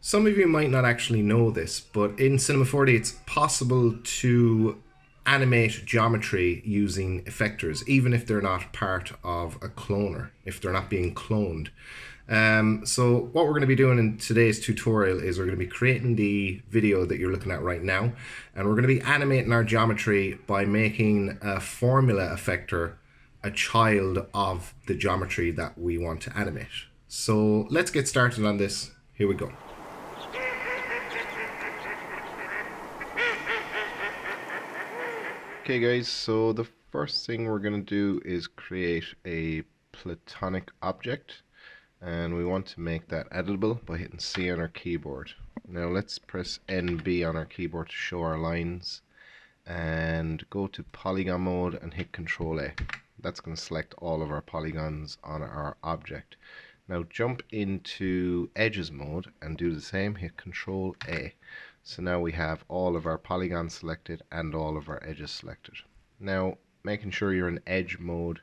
Some of you might not actually know this, but in Cinema 4D it's possible to animate geometry using effectors, even if they're not part of a cloner, if they're not being cloned. So what we're going to be doing in today's tutorial is we're going to be creating the video that you're looking at right now, and we're going to be animating our geometry by making a formula effector a child of the geometry that we want to animate. So let's get started on this. Here we go. Okay guys, so the first thing we're going to do is create a platonic object, and we want to make that editable by hitting C on our keyboard. Now let's press NB on our keyboard to show our lines, and go to polygon mode and hit Control A. That's going to select all of our polygons on our object. Now jump into edges mode and do the same, hit Control A. So now we have all of our polygons selected and all of our edges selected. Now, making sure you're in edge mode,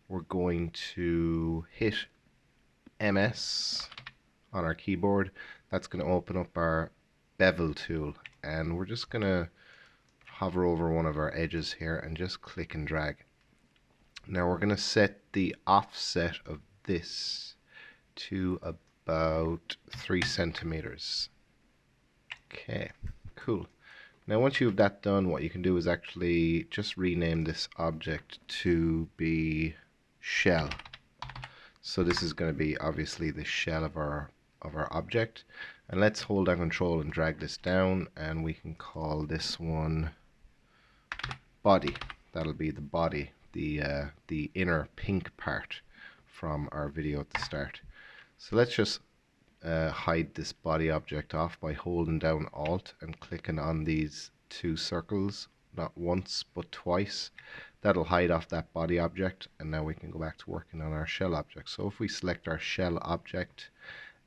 we're going to hit MS on our keyboard. That's going to open up our bevel tool, and we're just going to hover over one of our edges here and just click and drag. Now we're going to set the offset of this to about 3 centimeters. Okay, cool. Now once you have that done, what you can do is actually just rename this object to be shell. So this is going to be obviously the shell of our object, and let's hold down Control and drag this down, and we can call this one body. That'll be the body, the inner pink part from our video at the start. So let's just hide this body object off by holding down Alt and clicking on these two circles, not once but twice. That'll hide off that body object, and now we can go back to working on our shell object. So if we select our shell object,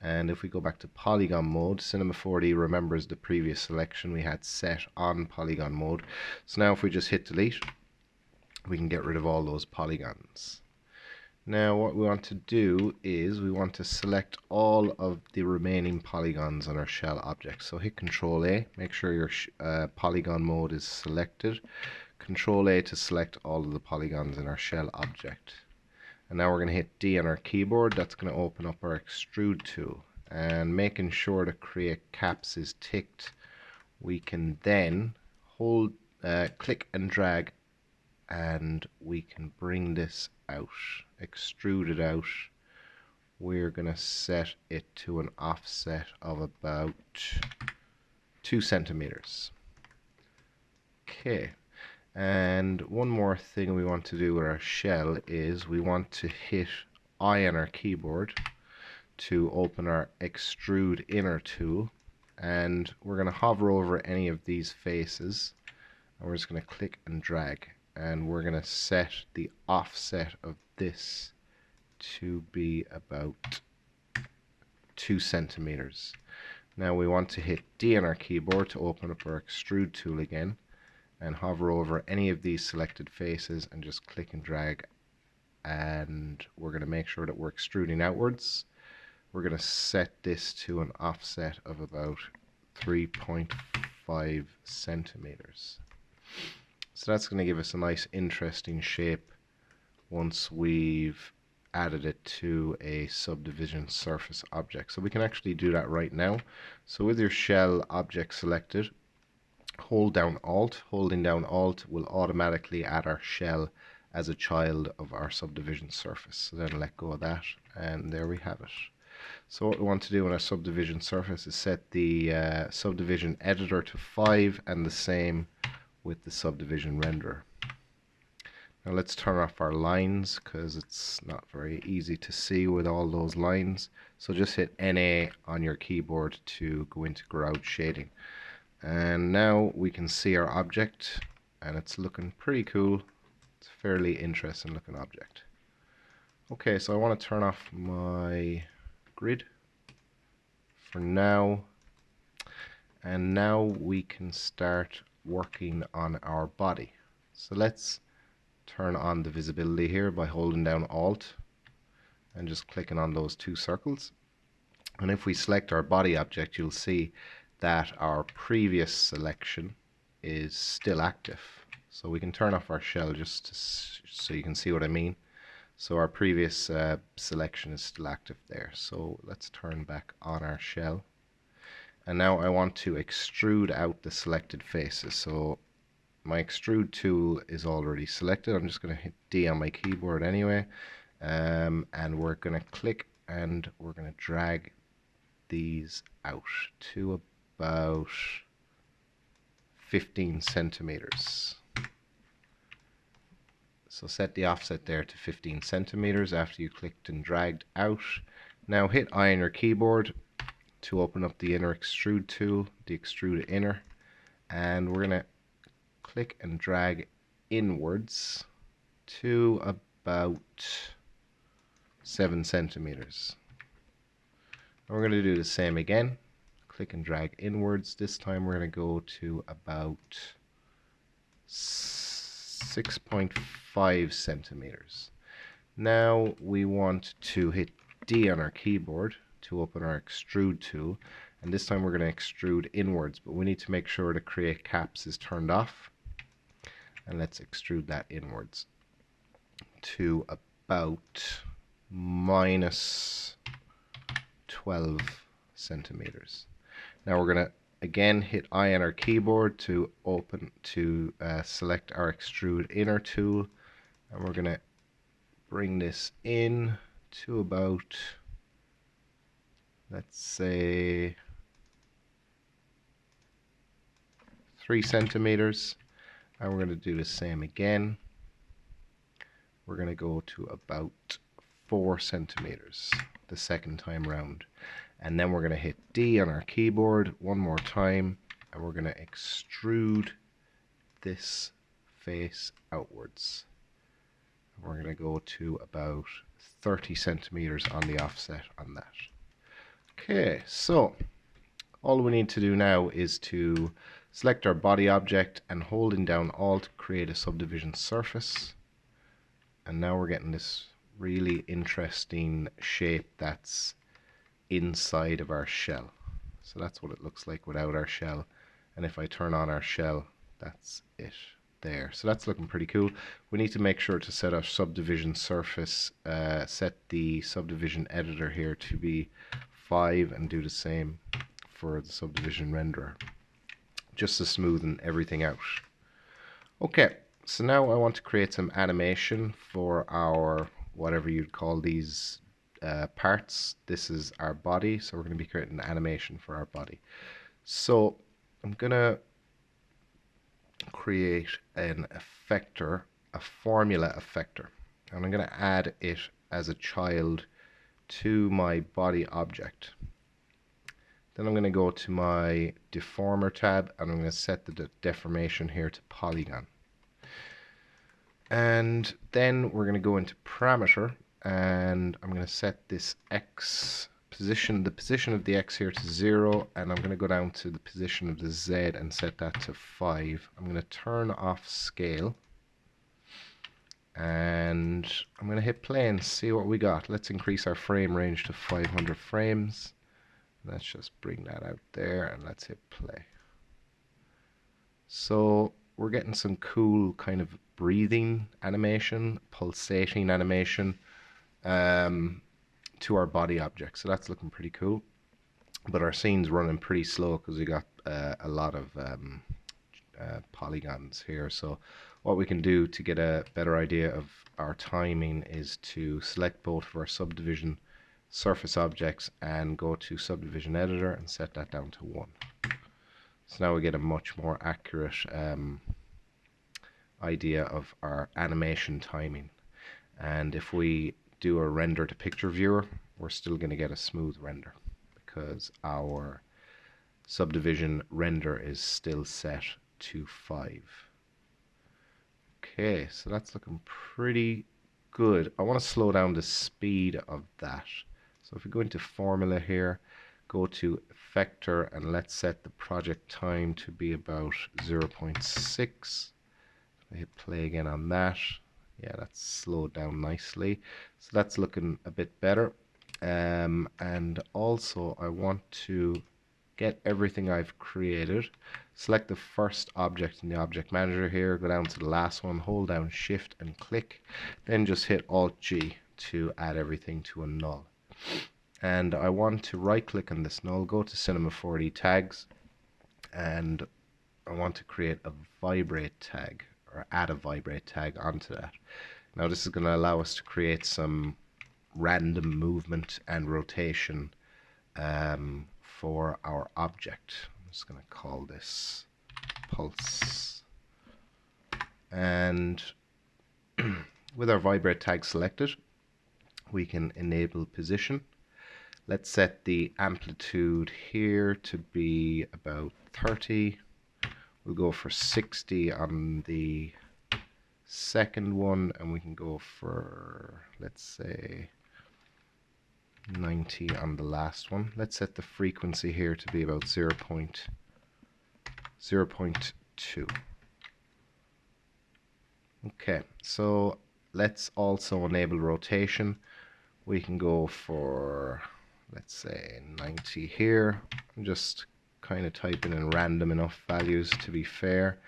and if we go back to polygon mode, Cinema 4D remembers the previous selection we had set on polygon mode. So now if we just hit delete, we can get rid of all those polygons. Now what we want to do is we want to select all of the remaining polygons on our shell object. So hit Control A, make sure your polygon mode is selected. Control A to select all of the polygons in our shell object. And now we're going to hit D on our keyboard. That's going to open up our extrude tool. And making sure the create caps is ticked, we can then hold, click and drag, and we can bring this out, extrude it out. We're going to set it to an offset of about 2 centimeters. Okay, and one more thing we want to do with our shell is we want to hit I on our keyboard to open our extrude inner tool, and we're going to hover over any of these faces, and we're just going to click and drag, and we're going to set the offset of this to be about 2 centimeters. Now we want to hit D on our keyboard to open up our extrude tool again, and hover over any of these selected faces and just click and drag, and we're going to make sure that we're extruding outwards. We're going to set this to an offset of about 3.5 centimeters. So that's going to give us a nice interesting shape once we've added it to a subdivision surface object. So we can actually do that right now. So with your shell object selected, hold down Alt. Holding down Alt will automatically add our shell as a child of our subdivision surface. So then let go of that, and there we have it. So what we want to do in our subdivision surface is set the subdivision editor to 5, and the same with the subdivision renderer. Now let's turn off our lines because it's not very easy to see with all those lines. So just hit NA on your keyboard to go into ground shading. And now we can see our object, and it's looking pretty cool. It's a fairly interesting looking object. Okay, so I want to turn off my grid for now, and now we can start working on our body. So let's turn on the visibility here by holding down Alt and just clicking on those two circles. And if we select our body object, you'll see that our previous selection is still active. So we can turn off our shell just so you can see what I mean. So our previous selection is still active there. So let's turn back on our shell. And now I want to extrude out the selected faces. So my extrude tool is already selected. I'm just going to hit D on my keyboard anyway. And we're going to click and we're going to drag these out to about 15 centimeters. So set the offset there to 15 centimeters after you clicked and dragged out. Now hit I on your keyboard to open up the inner extrude tool, the extrude inner, and we're going to click and drag inwards to about 7 centimeters. And we're going to do the same again. Click and drag inwards. This time we're going to go to about 6.5 centimeters. Now we want to hit D on our keyboard to open our extrude tool, and this time we're going to extrude inwards, but we need to make sure the create caps is turned off, and let's extrude that inwards to about minus 12 centimeters. Now we're going to again hit I on our keyboard to select our extrude inner tool, and we're going to bring this in to about, let's say, 3 centimeters, and we're going to do the same again. We're going to go to about 4 centimeters the second time round, and then we're going to hit D on our keyboard one more time, and we're going to extrude this face outwards. We're going to go to about 30 centimeters on the offset on that. Okay, so all we need to do now is to select our body object and holding down Alt create a subdivision surface. And now we're getting this really interesting shape that's inside of our shell. So that's what it looks like without our shell. And if I turn on our shell, that's it there. So that's looking pretty cool. We need to make sure to set our subdivision surface, set the subdivision editor here to be 5 and do the same for the subdivision renderer, just to smoothen everything out. Okay, so now I want to create some animation for our, whatever you'd call these parts. This is our body, so we're going to be creating an animation for our body. So I'm going to create an effector, a formula effector, and I'm going to add it as a child to my body object. Then I'm going to go to my deformer tab, and I'm going to set the deformation here to polygon. And then we're going to go into parameter, and I'm going to set this x position, the position of the x here to 0, and I'm going to go down to the position of the z and set that to 5. I'm going to turn off scale, and I'm going to hit play and see what we got. Let's increase our frame range to 500 frames. Let's just bring that out there and let's hit play. So we're getting some cool kind of breathing animation, pulsating animation to our body object. So that's looking pretty cool. But our scene's running pretty slow because we got a lot of polygons here. So what we can do to get a better idea of our timing is to select both of our subdivision surface objects and go to subdivision editor and set that down to 1. So now we get a much more accurate idea of our animation timing. And if we do a render to picture viewer, we're still going to get a smooth render because our subdivision render is still set to 5. Okay, so that's looking pretty good. I want to slow down the speed of that. So if we go into formula here, go to effector, and let's set the project time to be about 0.6. I hit play again on that. Yeah, that's slowed down nicely. So that's looking a bit better. And also I want to get everything I've created. Select the first object in the object manager here, go down to the last one, hold down shift and click, then just hit Alt G to add everything to a null. And I want to right click on this null, go to Cinema 4D tags, and I want to create a vibrate tag, or add a vibrate tag onto that. Now this is going to allow us to create some random movement and rotation for our object. I'm just going to call this pulse. And with our vibrate tag selected, we can enable position. Let's set the amplitude here to be about 30. We'll go for 60 on the second one, and we can go for, let's say, 90 on the last one. Let's set the frequency here to be about 0.2. Okay, so let's also enable rotation. We can go for, let's say, 90 here. I'm just kind of typing in random enough values to be fair.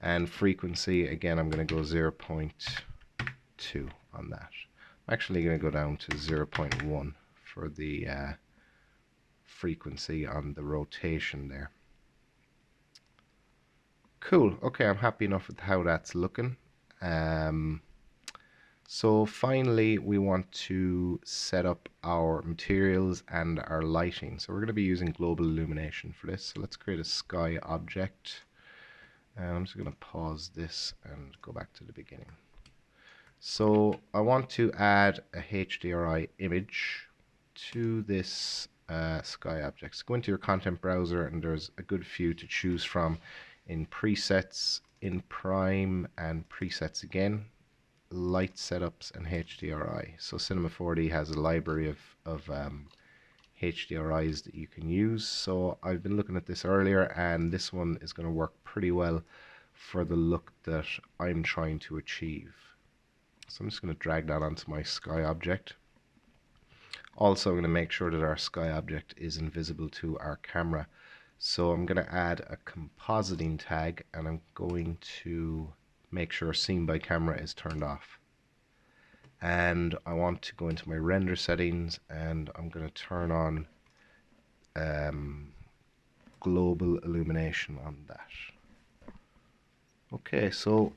And frequency, again, I'm going to go 0.2 on that. I'm actually going to go down to 0.1 for the frequency on the rotation there. Cool. Okay, I'm happy enough with how that's looking. So finally, we want to set up our materials and our lighting. So we're going to be using global illumination for this. So let's create a sky object. And I'm just going to pause this and go back to the beginning. So I want to add a HDRI image to this sky object. So go into your content browser, and there's a good few to choose from in presets, in prime, and presets again, light setups, and HDRI. So Cinema 4D has a library of HDRIs that you can use. So I've been looking at this earlier, and this one is going to work pretty well for the look that I'm trying to achieve. So I'm just going to drag that onto my sky object. Also, I'm going to make sure that our sky object is invisible to our camera. So I'm going to add a compositing tag, and I'm going to make sure scene by camera is turned off. And I want to go into my render settings, and I'm going to turn on global illumination on that. Okay, so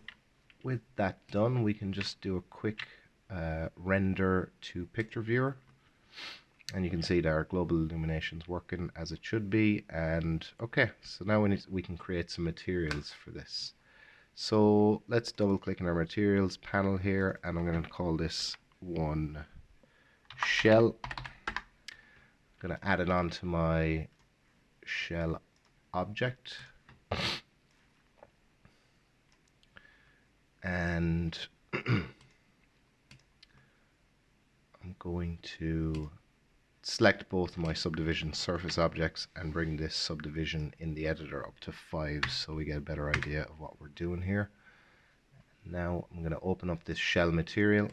with that done, we can just do a quick render to picture viewer. And you can see that our global illumination is working as it should be. And okay, so now we can create some materials for this. So let's double click on our materials panel here, and I'm going to call this one shell. I'm going to add it onto my shell object. And I'm going to select both of my subdivision surface objects and bring this subdivision in the editor up to 5 so we get a better idea of what we're doing here. Now I'm going to open up this shell material,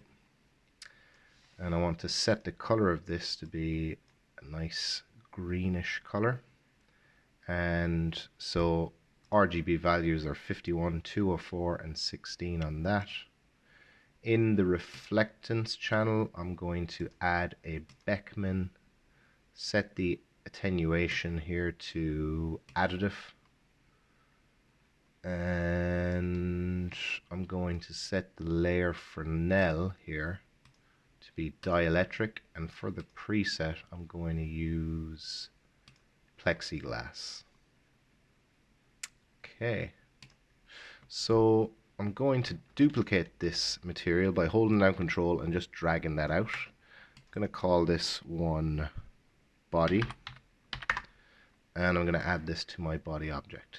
and I want to set the color of this to be a nice greenish color. And so RGB values are 51, 204, and 16 on that. In the reflectance channel, I'm going to add a Beckman, set the attenuation here to additive, and I'm going to set the layer Fresnel here to be dielectric, and for the preset I'm going to use plexiglass. Okay, so I'm going to duplicate this material by holding down Control and just dragging that out. I'm going to call this one body, and I'm going to add this to my body object.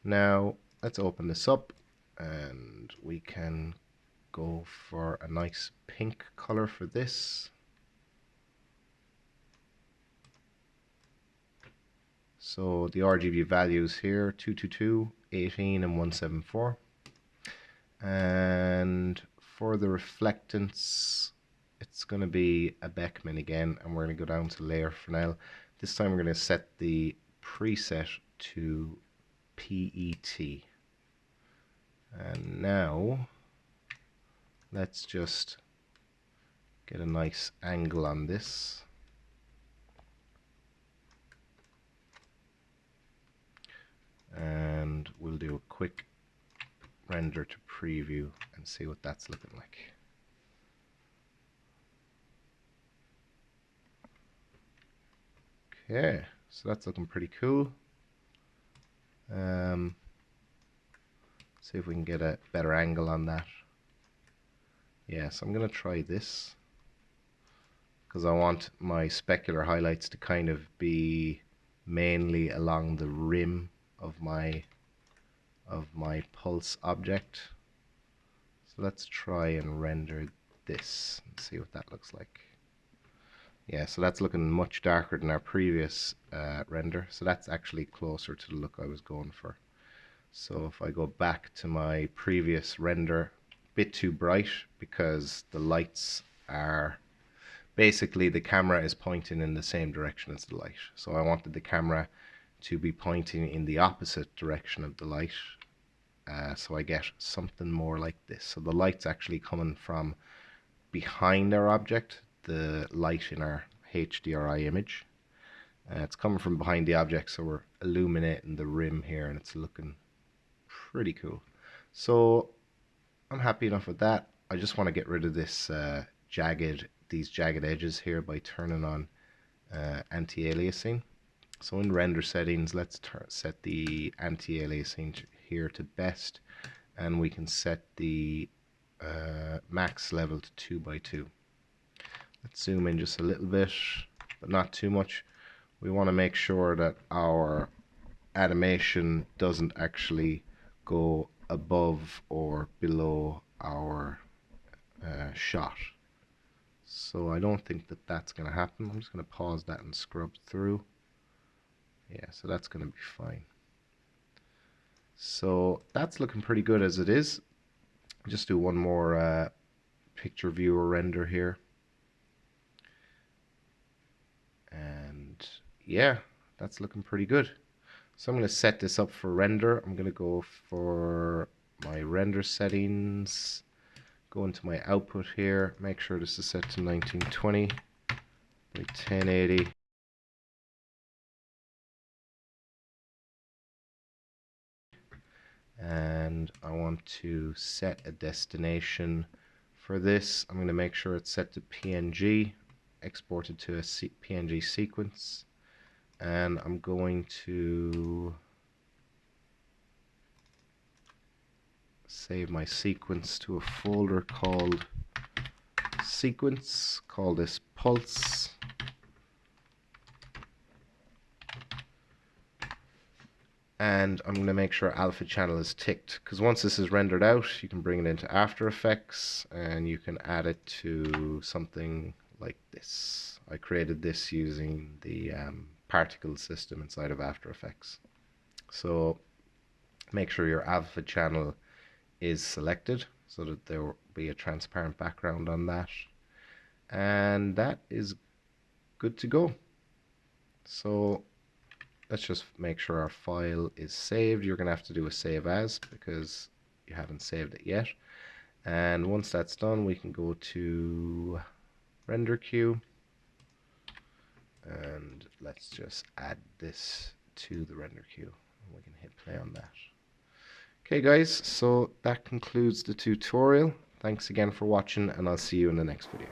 Now let's open this up, and we can go for a nice pink color for this. So the RGB values here, 222, 18, and 174. And for the reflectance, it's going to be a Beckman again, and we're going to go down to layer for now. This time we're going to set the preset to PET. And now let's just get a nice angle on this. And we'll do a quick render to preview and see what that's looking like. Okay, so that's looking pretty cool. See if we can get a better angle on that. Yeah, so I'm going to try this because I want my specular highlights to kind of be mainly along the rim of my pulse object. So let's try and render this and see what that looks like. Yeah, so that's looking much darker than our previous render. So that's actually closer to the look I was going for. So if I go back to my previous render, a bit too bright because the lights are basically, the camera is pointing in the same direction as the light. So I wanted the camera to be pointing in the opposite direction of the light. So I get something more like this. So the light's actually coming from behind our object, the light in our HDRI image. It's coming from behind the object, so we're illuminating the rim here, and it's looking pretty cool. So I'm happy enough with that. I just want to get rid of this these jagged edges here by turning on anti-aliasing. So in render settings, let's set the anti-aliasing here to best, and we can set the max level to 2 by 2. Let's zoom in just a little bit, but not too much. We want to make sure that our animation doesn't actually go above or below our shot. So I don't think that that's going to happen. I'm just going to pause that and scrub through. Yeah, so that's going to be fine. So that's looking pretty good as it is. Just do one more picture viewer render here. And yeah, that's looking pretty good. So I'm going to set this up for render. I'm going to go for my render settings, go into my output here, make sure this is set to 1920 by 1080. And I want to set a destination for this. I'm going to make sure it's set to PNG, exported to a PNG sequence, and I'm going to save my sequence to a folder called sequence, call this pulse. And I'm going to make sure alpha channel is ticked, because once this is rendered out, you can bring it into After Effects and you can add it to something like this. I created this using the particle system inside of After Effects. So make sure your alpha channel is selected so that there will be a transparent background on that. And that is good to go. So let's just make sure our file is saved. You're going to have to do a save as because you haven't saved it yet. And once that's done, we can go to render queue. And let's just add this to the render queue. We can hit play on that. Okay guys, so that concludes the tutorial. Thanks again for watching, and I'll see you in the next video.